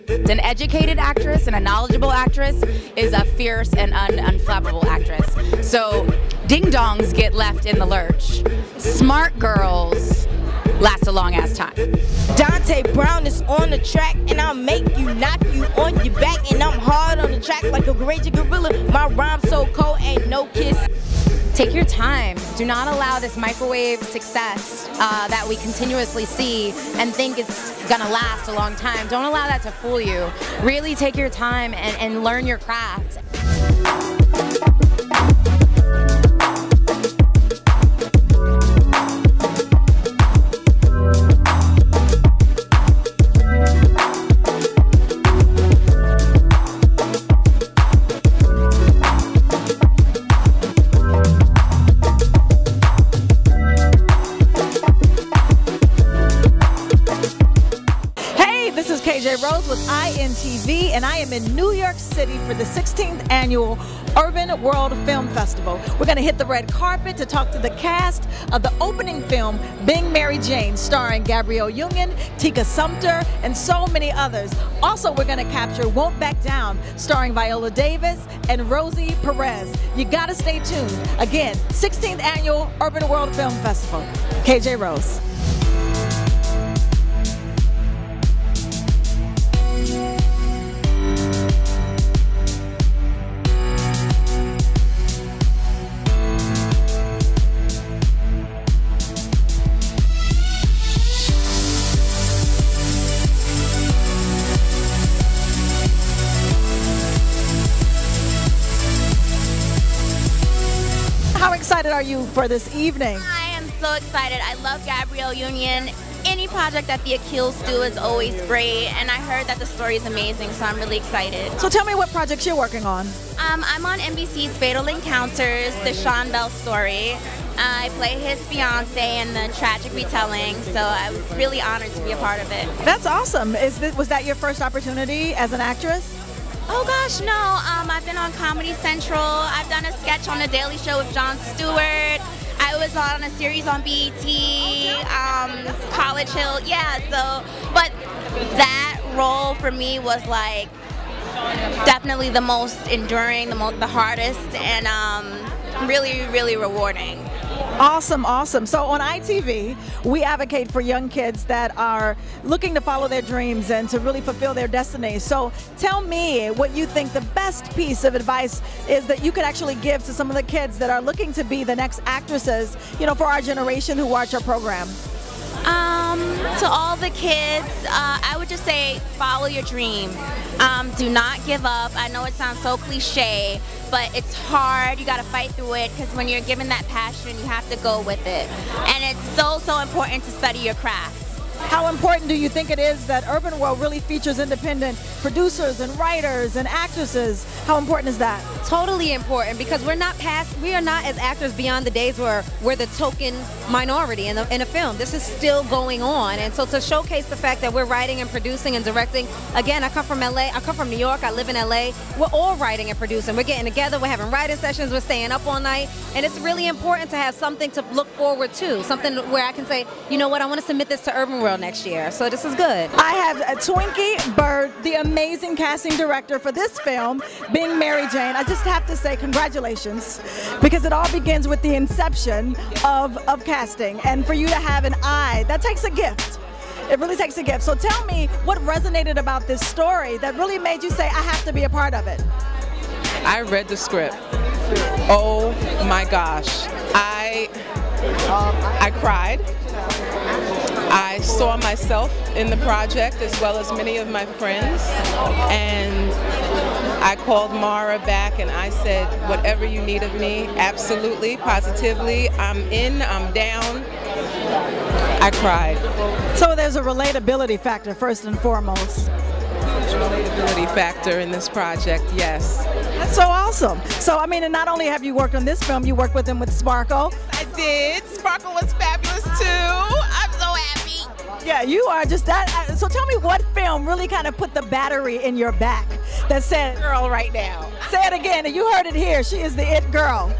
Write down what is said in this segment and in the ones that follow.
An educated actress and a knowledgeable actress is a fierce and unflappable actress. So ding-dongs get left in the lurch. Smart girls last a long ass time. Dante Brown is on the track, and I'll make you knock you on your back, and I'm hard on the track like a raging gorilla. My rhyme's so cold, ain't no kiss. Take your time. Do not allow this microwave success that we continuously see and think it's gonna last a long time. Don't allow that to fool you. Really take your time and learn your craft. Rose with I.N-TV, and I am in New York City for the 16th annual Urban World Film Festival. We're going to hit the red carpet to talk to the cast of the opening film, Being Mary Jane, starring Gabrielle Union, Tika Sumpter, and so many others. Also, we're going to capture Won't Back Down, starring Viola Davis and Rosie Perez. You got to stay tuned. Again, 16th annual Urban World Film Festival. KJ Rose. How excited are you for this evening? I am so excited. I love Gabrielle Union. Any project that the Akils do is always great, and I heard that the story is amazing, so I'm really excited. So tell me what projects you're working on. I'm on NBC's Fatal Encounters, the Sean Bell story. I play his fiance in the tragic retelling, so I was really honored to be a part of it. That's awesome. Was that your first opportunity as an actress? Oh gosh, no. I've been on Comedy Central. I've done a sketch on The Daily Show with Jon Stewart. I was on a series on BET, College Hill. Yeah, but that role for me was like definitely the most enduring, the hardest, and really, really rewarding. Awesome, awesome. So on I.N-TV, we advocate for young kids that are looking to follow their dreams and to really fulfill their destiny. So tell me what you think the best piece of advice is that you could actually give to some of the kids that are looking to be the next actresses, you know, for our generation who watch our program. To all the kids, I would just say follow your dream. Do not give up. I know it sounds so cliche, but it's hard. You got to fight through it, because when you're given that passion, you have to go with it. And it's so, so important to study your craft. How important do you think it is that Urban World really features independent producers and writers and actresses? How important is that? Totally important, because we are not as actors beyond the days where we're the token minority in a film. This is still going on, and so to showcase the fact that we're writing and producing and directing. Again, I come from LA, I come from New York, I live in LA. We're all writing and producing. We're getting together, we're having writing sessions, we're staying up all night, and it's really important to have something to look forward to, something where I can say, you know what, I want to submit this to Urban World next year, so this is good. I have Twinkie Bird, the amazing casting director for this film, Being Mary Jane. I just have to say congratulations, because it all begins with the inception of casting, and for you to have an eye, that takes a gift. It really takes a gift. So tell me what resonated about this story that really made you say, I have to be a part of it. I read the script. Oh my gosh. I cried. I saw myself in the project, as well as many of my friends, and I called Mara back and I said, whatever you need of me, absolutely, positively, I'm in, I'm down. I cried. So there's a relatability factor first and foremost. Huge relatability factor in this project, yes. That's so awesome. So, I mean, and not only have you worked on this film, you worked with him with Sparkle. I did. Sparkle was fabulous too. I'm so happy. Yeah, you are just that. So tell me what film really kind of put the battery in your back that said, Girl right now. Say it again, and you heard it here. She is the it girl.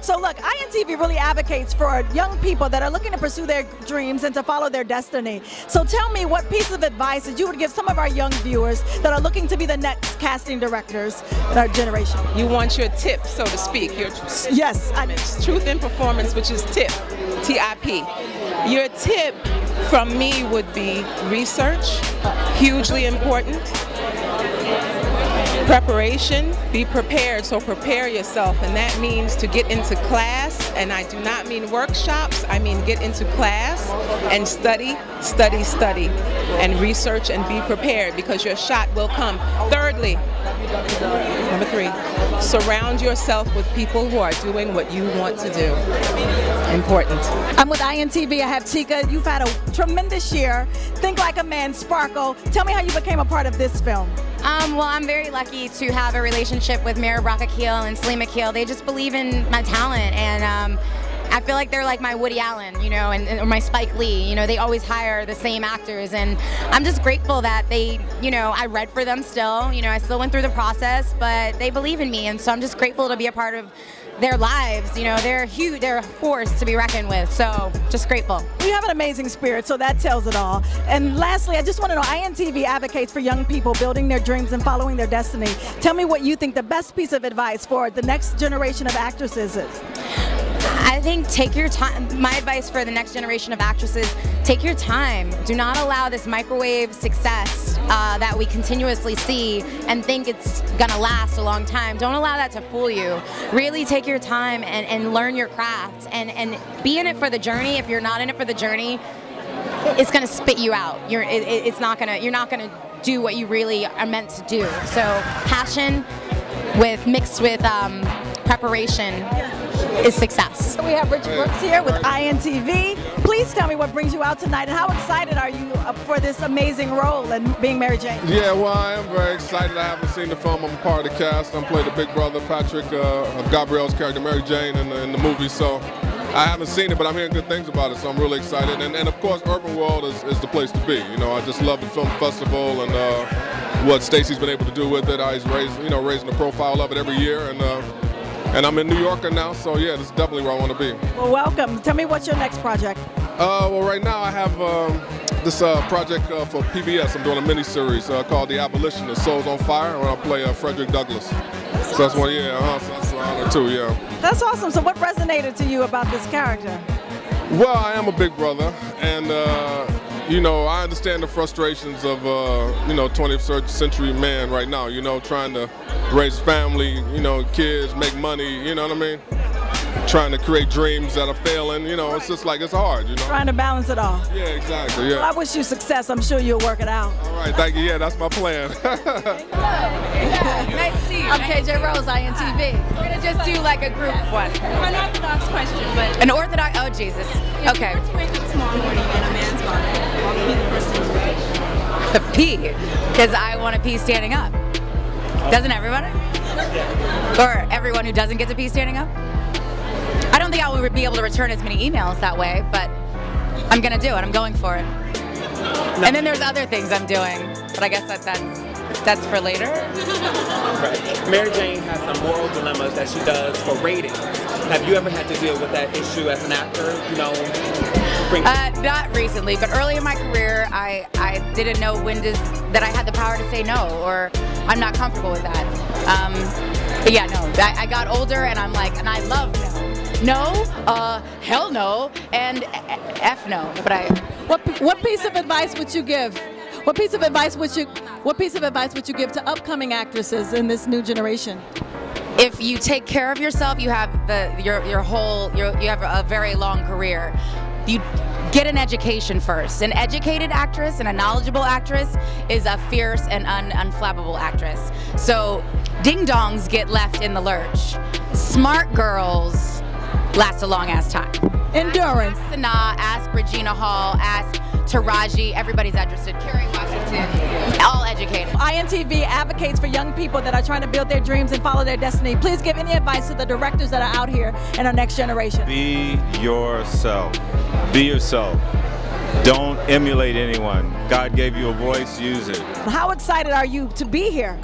So look, I.N-TV really advocates for young people that are looking to pursue their dreams and to follow their destiny. So tell me what piece of advice that you would give some of our young viewers that are looking to be the next casting directors in our generation. You want your tip, so to speak. Your yes. Truth in performance, which is TIP, T-I-P. Your tip from me would be research, hugely important. Preparation, be prepared, so prepare yourself, and that means to get into class, and I do not mean workshops, I mean get into class and study, study, study, and research and be prepared, because your shot will come. Thirdly, number 3, surround yourself with people who are doing what you want to do. Important. I'm with I.N-TV. I have Tika. You've had a tremendous year. Think Like a Man, Sparkle. Tell me how you became a part of this film. Well, I'm very lucky to have a relationship with Mara Brock Akil and Salim Akil. They just believe in my talent, and I feel like they're like my Woody Allen, you know, or my Spike Lee. You know, they always hire the same actors, and I'm just grateful that they, you know, I read for them still. You know, I still went through the process, but they believe in me, and so I'm just grateful to be a part of their lives. You know, they're huge, they're a force to be reckoned with, so just grateful. You have an amazing spirit, so that tells it all. And lastly, I just want to know, I.N-TV advocates for young people building their dreams and following their destiny. Tell me what you think the best piece of advice for the next generation of actresses is. I think take your time. My advice for the next generation of actresses, take your time. Do not allow this microwave success that we continuously see and think it's gonna last a long time. Don't allow that to fool you. Really take your time and learn your craft and be in it for the journey. If you're not in it for the journey, it's gonna spit you out. You're not gonna do what you really are meant to do. So passion mixed with preparation is success. We have Rich Brooks here with I.N-TV. Please tell me what brings you out tonight and how excited are you for this amazing role and being Mary Jane? Yeah, well, I am very excited. I haven't seen the film. I'm part of the cast. I'm playing the big brother, Patrick, of Gabrielle's character, Mary Jane, in the movie. So I haven't seen it, but I'm hearing good things about it, so I'm really excited. And of course, Urban World is the place to be. You know, I just love the film festival and what Stacey's been able to do with it. He's raising the profile of it every year, and I'm in New York now, so yeah, this is definitely where I want to be. Well, welcome. Tell me what's your next project? Well, right now I have this project for PBS. I'm doing a mini-series called The Abolitionist, Souls on Fire, where I play Frederick Douglass. So that's one, yeah, so that's an honor too, yeah. That's awesome. So what resonated to you about this character? Well, I am a big brother, and you know, I understand the frustrations of, you know, 20th century man right now, you know, trying to raise family, you know, kids, make money, you know what I mean? Trying to create dreams that are failing, you know, it's just like, it's hard, you know? Trying to balance it all. Yeah, exactly, yeah. Well, I wish you success. I'm sure you'll work it out. All right, thank you. Yeah, that's my plan. Nice to see you. I'm KJ Rose, I.N-TV. We're going to just do like a group one. Unorthodox question, but... An orthodox, oh Jesus. Okay. If you were to wake up tomorrow morning in a man's body, what would be the first thing you would do? Pee, because I want to pee standing up. Doesn't everybody? Or everyone who doesn't get to pee standing up? I don't think I would be able to return as many emails that way, but I'm gonna do it. I'm going for it. And then there's other things I'm doing, but I guess that's for later. Right. Mary Jane has some moral dilemmas that she does for ratings. Have you ever had to deal with that issue as an actor? You know, not recently, but early in my career, I didn't know that I had the power to say no, or I'm not comfortable with that. But yeah, no. I got older, and I'm like, and I love no. No, hell no, and F no. But what piece of advice would you give? What piece of advice would you give to upcoming actresses in this new generation? If you take care of yourself, you have you have a very long career. You get an education first. An educated actress and a knowledgeable actress is a fierce and unflappable actress. So ding-dongs get left in the lurch. Smart girls last a long ass time. Endurance. Ask Sanaa, ask Regina Hall, ask Taraji, everybody's interested. Kerry Washington, all educated. I.N-TV advocates for young people that are trying to build their dreams and follow their destiny. Please give any advice to the directors that are out here in our next generation. Be yourself. Be yourself. Don't emulate anyone. God gave you a voice, use it. How excited are you to be here?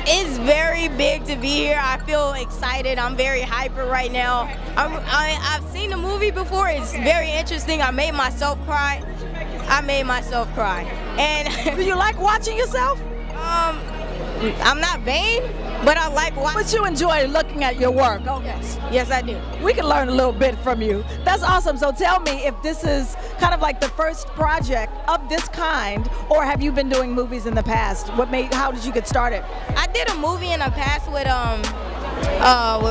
It's very big to be here. I feel excited. I'm very hyper right now. I've seen the movie before. It's very interesting. I made myself cry. And do you like watching yourself? I'm not vain, but I like watching. But you enjoy looking at your work. Oh, yes, I do. We can learn a little bit from you. That's awesome. So tell me if this is kind of like the first project of this kind, or have you been doing movies in the past? How did you get started? I did a movie in the past with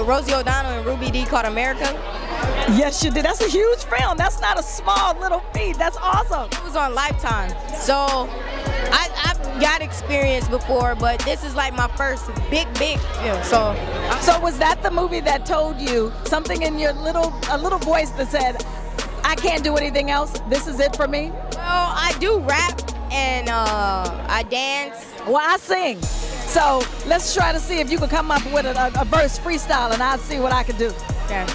Rosie O'Donnell and Ruby Dee called America. Yes, you did. That's a huge film. That's not a small little feat. That's awesome. It was on Lifetime. So I've got experience before, but this is like my first big film. So was that the movie that told you something in your little voice that said, I can't do anything else, this is it for me? Well, I do rap and I dance. Well, I sing. So let's try to see if you can come up with a verse freestyle, and I'll see what I can do. Okay.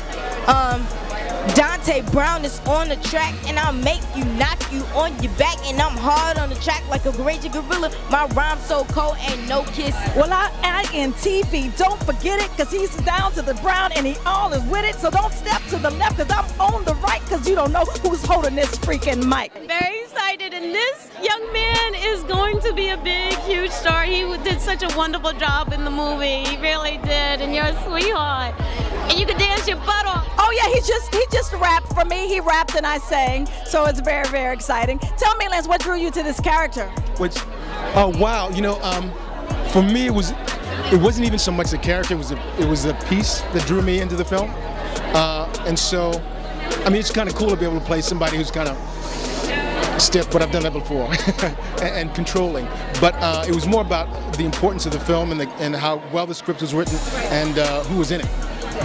Dante Brown is on the track, and I'll make you knock you on your back, and I'm hard on the track like a raging gorilla. My rhyme so cold, ain't no kiss. Well, I.N-TV, don't forget it, because he's down to the brown, and he all is with it. So don't step to the left, because I'm on the right, because you don't know who's holding this freaking mic. Very excited, and this young man is going to be a big, huge star. He did such a wonderful job in the movie. He really did, and you're a sweetheart. And you can dance your butt off. Oh yeah, he just rapped for me. He rapped and I sang, so it's very, very exciting. Tell me, Lance, what drew you to this character? Oh wow, you know, for me it wasn't even so much the character. It was a piece that drew me into the film, and so I mean it's kind of cool to be able to play somebody who's kind of stiff, but I've done that before, and controlling. But it was more about the importance of the film and how well the script was written and who was in it.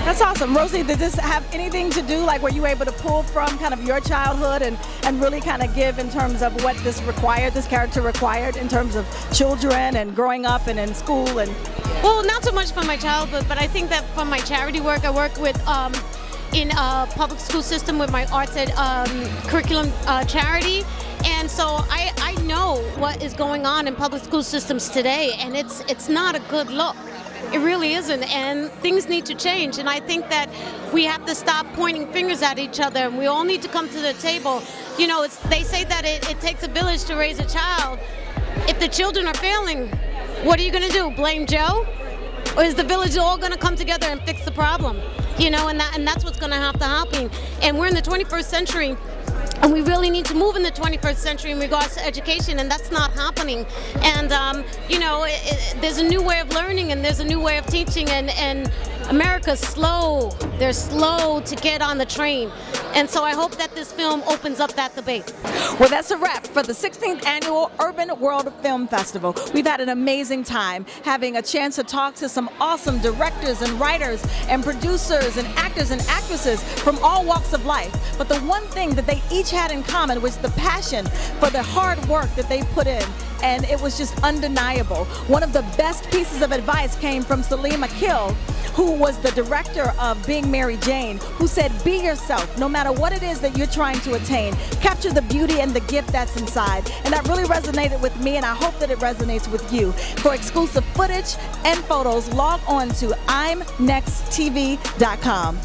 That's awesome. Rosie, did this have anything to do, like were you able to pull from kind of your childhood and really kind of give in terms of what this character required in terms of children and growing up and in school? And well, not so much from my childhood, but I think that from my charity work, I work with in a public school system with my arts ed curriculum charity. And so I know what is going on in public school systems today, and it's not a good look. It really isn't, and things need to change. And I think that we have to stop pointing fingers at each other, and we all need to come to the table. You know, they say that it takes a village to raise a child. If the children are failing, what are you going to do? Blame Joe? Or is the village all going to come together and fix the problem? You know, and that's what's going to have to happen. And we're in the 21st century. And we really need to move in the 21st century in regards to education, and that's not happening. And, you know, there's a new way of learning, and there's a new way of teaching, and America's slow. They're slow to get on the train. And so I hope that this film opens up that debate. Well, that's a wrap for the 16th Annual Urban World Film Festival. We've had an amazing time having a chance to talk to some awesome directors and writers and producers and actors and actresses from all walks of life. But the one thing that they each had in common was the passion for the hard work that they put in. And it was just undeniable. One of the best pieces of advice came from Salim Akil, who was the director of Being Mary Jane, who said, be yourself, no matter what it is that you're trying to attain. Capture the beauty and the gift that's inside. And that really resonated with me, and I hope that it resonates with you. For exclusive footage and photos, log on to imnexttv.com.